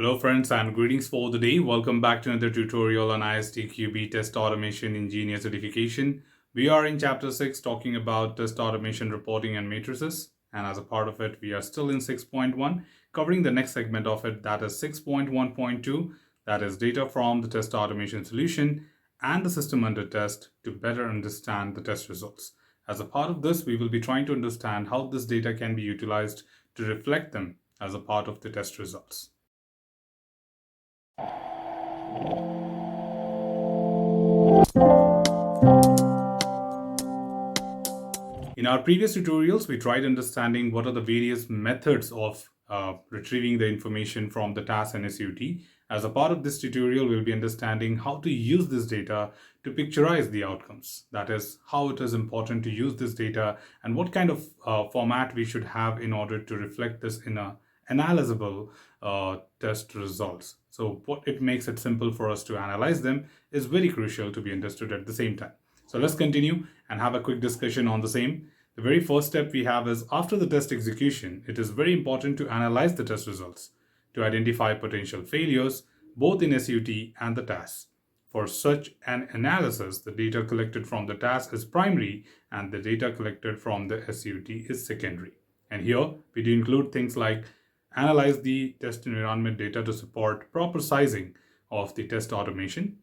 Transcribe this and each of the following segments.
Hello friends and greetings for the day. Welcome back to another tutorial on ISTQB Test Automation Engineer certification. We are in chapter 6 talking about test automation reporting and matrices, and as a part of it we are still in 6.1 covering the next segment of it, that is 6.1.2, that is data from the test automation solution and the system under test to better understand the test results. As a part of this, we will be trying to understand how this data can be utilized to reflect them as a part of the test results. In our previous tutorials, we tried understanding what are the various methods of retrieving the information from the TAS and SUT. As a part of this tutorial, we'll be understanding how to use this data to picturize the outcomes. That is, how it is important to use this data and what kind of format we should have in order to reflect this in a analyzable test results. So what it makes it simple for us to analyze them is very crucial to be understood at the same time. So let's continue and have a quick discussion on the same. The very first step we have is after the test execution, it is very important to analyze the test results to identify potential failures both in SUT and the TAS. For such an analysis, the data collected from the TAS is primary and the data collected from the SUT is secondary. And here we do include things like analyze the test environment data to support proper sizing of the test automation,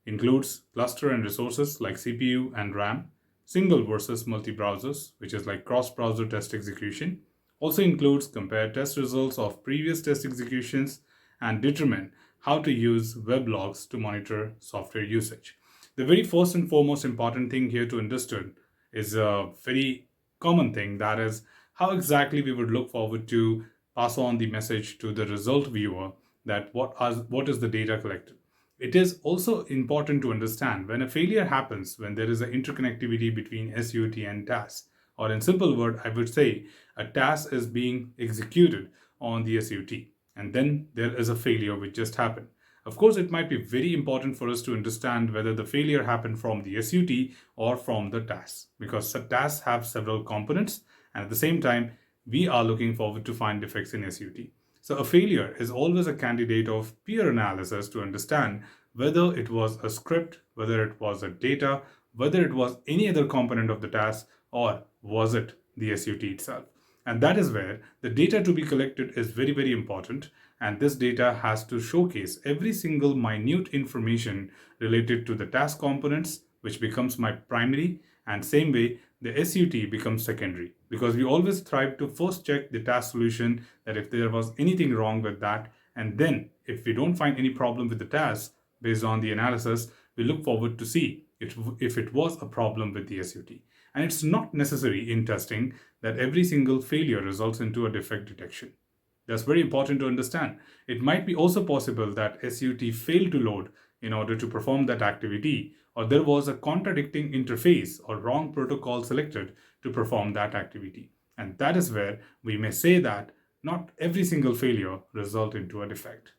includes cluster and resources like CPU and RAM, single versus multi-browsers, which is like cross-browser test execution, also includes compare test results of previous test executions and determine how to use web logs to monitor software usage. The very first and foremost important thing here to understand is a very common thing, that is how exactly we would look forward to pass on the message to the result viewer that what is the data collected. It is also important to understand when a failure happens, when there is an interconnectivity between SUT and TAS, or in simple word, I would say a TAS is being executed on the SUT, and then there is a failure which just happened. Of course, it might be very important for us to understand whether the failure happened from the SUT or from the TAS, because the TAS have several components, and at the same time, we are looking forward to find defects in SUT. So a failure is always a candidate of peer analysis to understand whether it was a script, whether it was a data, whether it was any other component of the task, or was it the SUT itself. And that is where the data to be collected is very, very important. And this data has to showcase every single minute information related to the task components, which becomes my primary, and same way the SUT becomes secondary, because we always strive to first check the task solution, that if there was anything wrong with that, and then if we don't find any problem with the task based on the analysis, we look forward to see if it was a problem with the SUT. And it's not necessary in testing that every single failure results into a defect detection. That's very important to understand. It might be also possible that SUT failed to load in order to perform that activity, or there was a contradicting interface or wrong protocol selected to perform that activity. And that is where we may say that not every single failure results into a defect.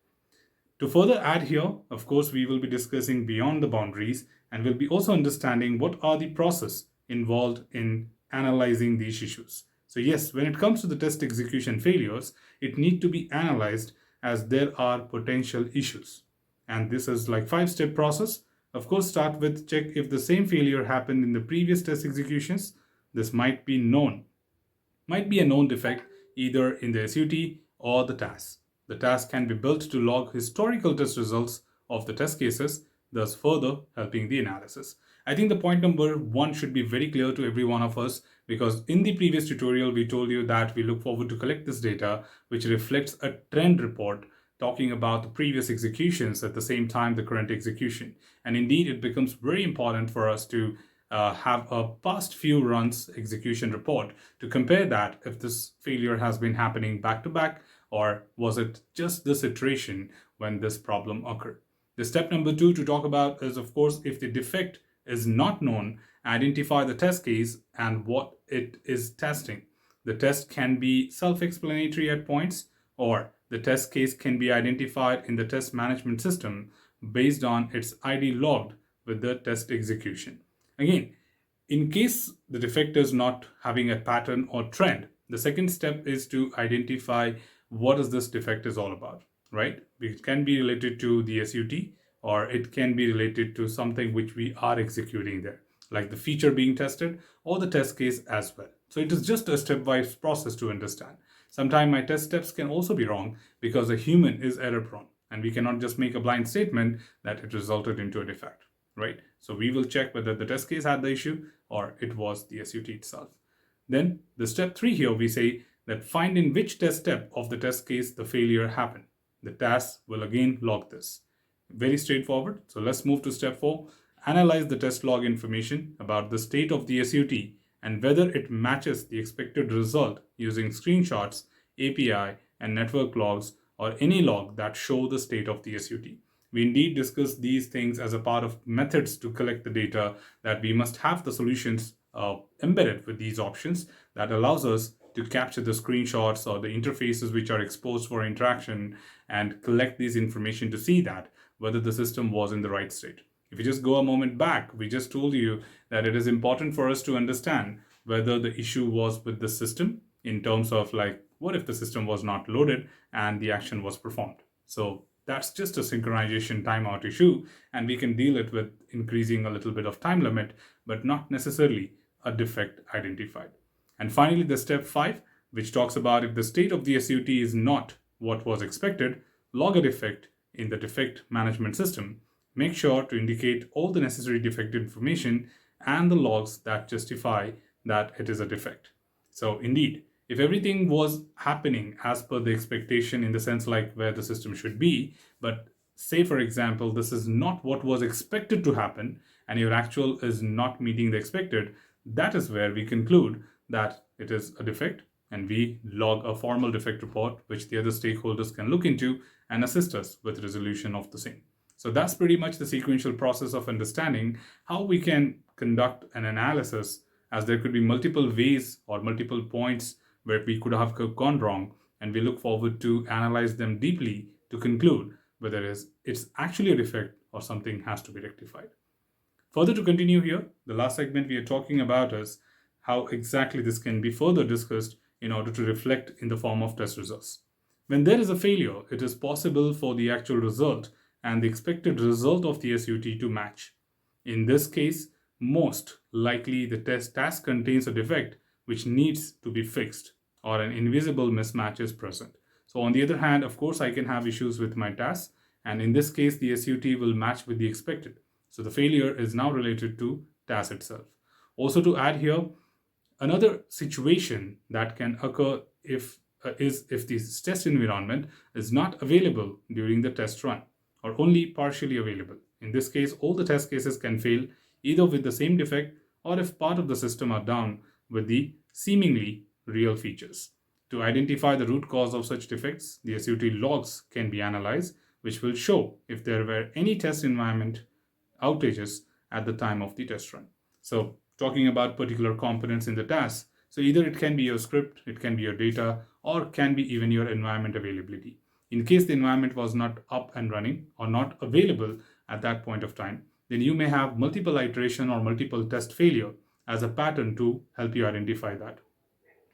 To further add here, of course, we will be discussing beyond the boundaries, and we'll be also understanding what are the process involved in analyzing these issues. So yes, when it comes to the test execution failures, it need to be analyzed as there are potential issues. And this is like 5-step process. Of course, start with check if the same failure happened in the previous test executions. This might be a known defect either in the SUT or the TAS. The TAS can be built to log historical test results of the test cases, thus further helping the analysis. I think the point number 1 should be very clear to every one of us, because in the previous tutorial we told you that we look forward to collect this data which reflects a trend report talking about the previous executions at the same time the current execution. And indeed it becomes very important for us to have a past few runs execution report to compare that if this failure has been happening back to back, or was it just this iteration when this problem occurred. The step number 2 to talk about is, of course, if the defect is not known, identify the test case and what it is testing. The test can be self-explanatory at points, or the test case can be identified in the test management system based on its ID logged with the test execution. Again, in case the defect is not having a pattern or trend, the second step is to identify what is this defect is all about. right? It can be related to the SUT, or it can be related to something which we are executing there, like the feature being tested or the test case as well. So it is just a stepwise process to understand. Sometimes my test steps can also be wrong because a human is error prone, and we cannot just make a blind statement that it resulted into a defect, right? So we will check whether the test case had the issue or it was the SUT itself. Then the step 3 here, we say that find in which test step of the test case the failure happened. The TAS will again log this. Very straightforward. So let's move to step 4. Analyze the test log information about the state of the SUT and whether it matches the expected result using screenshots, API, and network logs, or any log that show the state of the SUT. We indeed discuss these things as a part of methods to collect the data, that we must have the solutions embedded with these options that allows us to capture the screenshots or the interfaces which are exposed for interaction and collect these information to see that whether the system was in the right state. If you just go a moment back, we just told you that it is important for us to understand whether the issue was with the system, in terms of like, what if the system was not loaded and the action was performed? So that's just a synchronization timeout issue, and we can deal it with increasing a little bit of time limit, but not necessarily a defect identified. And finally, the step 5, which talks about if the state of the SUT is not what was expected, log a defect in the defect management system. Make sure to indicate all the necessary defect information and the logs that justify that it is a defect. So indeed, if everything was happening as per the expectation, in the sense like where the system should be, but say for example, this is not what was expected to happen and your actual is not meeting the expected, that is where we conclude that it is a defect, and we log a formal defect report which the other stakeholders can look into and assist us with resolution of the same. So that's pretty much the sequential process of understanding how we can conduct an analysis, as there could be multiple ways or multiple points where we could have gone wrong, and we look forward to analyze them deeply to conclude whether it's actually a defect or something has to be rectified. Further to continue here, the last segment we are talking about is how exactly this can be further discussed in order to reflect in the form of test results. When there is a failure, it is possible for the actual result and the expected result of the SUT to match. In this case, most likely the task contains a defect which needs to be fixed, or an invisible mismatch is present. So on the other hand, of course, I can have issues with my task, and in this case, the SUT will match with the expected. So the failure is now related to task itself. Also to add here, another situation that can occur is if the test environment is not available during the test run, or only partially available. In this case, all the test cases can fail either with the same defect, or if part of the system are down with the seemingly real features. To identify the root cause of such defects, the SUT logs can be analyzed, which will show if there were any test environment outages at the time of the test run. So talking about particular components in the task, so either it can be your script, it can be your data, or can be even your environment availability. In case the environment was not up and running or not available at that point of time, then you may have multiple iteration or multiple test failure as a pattern to help you identify that.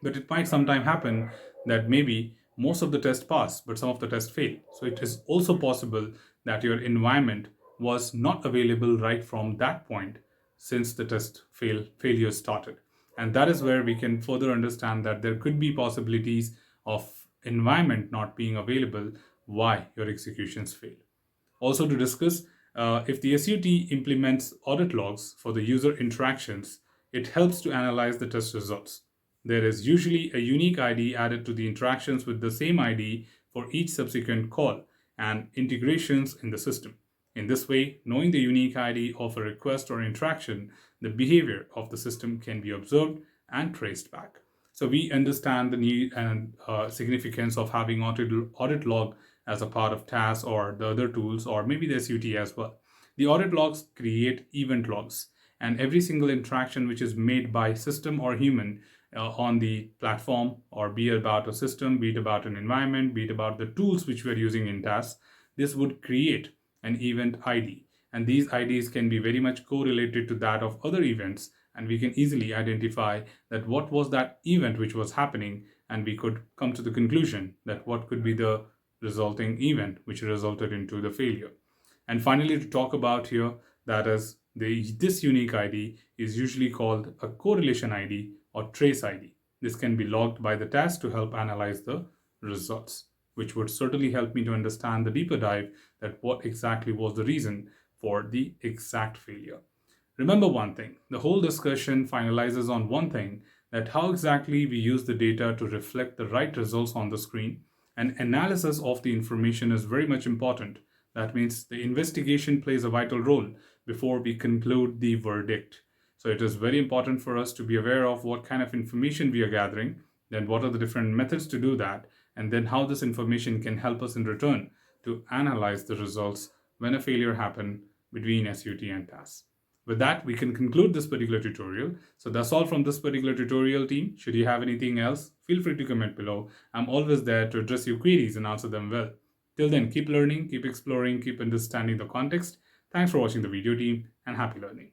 But it might sometime happen that maybe most of the tests pass, but some of the tests fail. So it is also possible that your environment was not available right from that point since the failure started. And that is where we can further understand that there could be possibilities of environment not being available, why your executions fail. Also to discuss, if the SUT implements audit logs for the user interactions, it helps to analyze the test results. There is usually a unique ID added to the interactions with the same ID for each subsequent call and integrations in the system. In this way, knowing the unique ID of a request or interaction, the behavior of the system can be observed and traced back. So we understand the need and significance of having audit log as a part of TAS or the other tools, or maybe the SUT as well. The audit logs create event logs, and every single interaction which is made by system or human on the platform, or be it about a system, be it about an environment, be it about the tools which we're using in TAS, this would create an event ID. And these IDs can be very much correlated to that of other events, and we can easily identify that what was that event which was happening, and we could come to the conclusion that what could be the resulting event which resulted into the failure. And finally, to talk about here, that is this unique ID is usually called a correlation ID or trace ID. This can be logged by the task to help analyze the results, which would certainly help me to understand the deeper dive that what exactly was the reason for the exact failure. Remember one thing, the whole discussion finalizes on one thing, that how exactly we use the data to reflect the right results on the screen, and analysis of the information is very much important. That means the investigation plays a vital role before we conclude the verdict. So it is very important for us to be aware of what kind of information we are gathering, then what are the different methods to do that, and then how this information can help us in return to analyze the results when a failure happened between SUT and TAS. With that, we can conclude this particular tutorial. So that's all from this particular tutorial team. Should you have anything else, feel free to comment below. I'm always there to address your queries and answer them well. Till then, keep learning, keep exploring, keep understanding the context. Thanks for watching the video team, and happy learning.